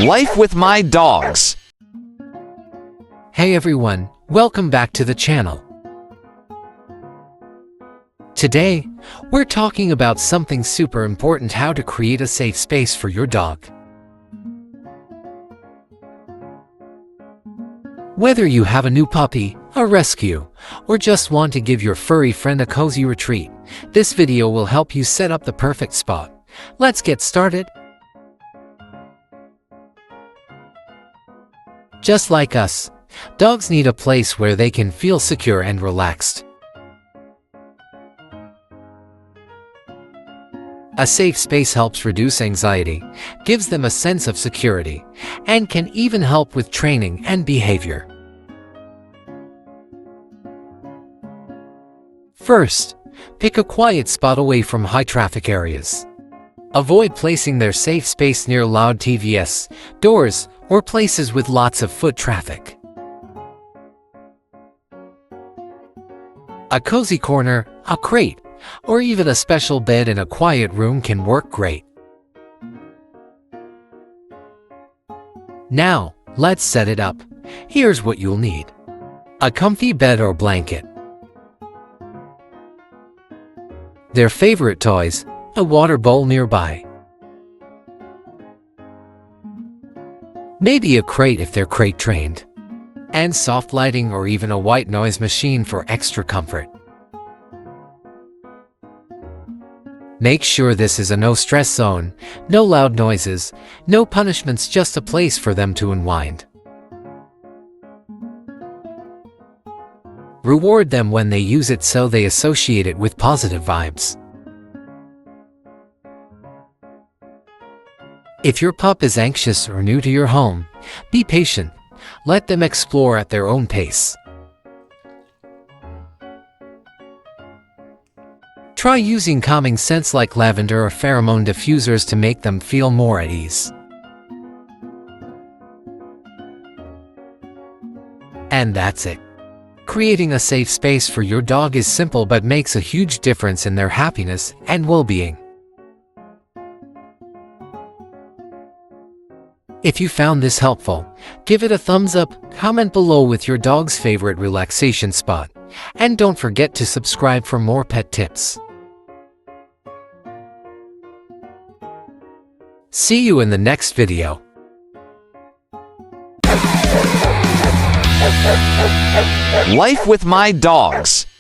Life with my dogs. Hey everyone, welcome back to the channel. Today, we're talking about something super important: how to create a safe space for your dog. Whether you have a new puppy, a rescue, or just want to give your furry friend a cozy retreat, this video will help you set up the perfect spot. Let's get started. Just like us, dogs need a place where they can feel secure and relaxed. A safe space helps reduce anxiety, gives them a sense of security, and can even help with training and behavior. First, pick a quiet spot away from high traffic areas. Avoid placing their safe space near loud TVs, doors, or places with lots of foot traffic. A cozy corner, a crate, or even a special bed in a quiet room can work great. Now, let's set it up. Here's what you'll need: a comfy bed or blanket, their favorite toys, a water bowl nearby, maybe a crate if they're crate trained, and soft lighting or even a white noise machine for extra comfort. Make sure this is a no-stress zone, no loud noises, no punishments, just a place for them to unwind. Reward them when they use it so they associate it with positive vibes. If your pup is anxious or new to your home, be patient. Let them explore at their own pace. Try using calming scents like lavender or pheromone diffusers to make them feel more at ease. And that's it. Creating a safe space for your dog is simple but makes a huge difference in their happiness and well-being. If you found this helpful, give it a thumbs up, comment below with your dog's favorite relaxation spot, and don't forget to subscribe for more pet tips. See you in the next video. Life with my dogs.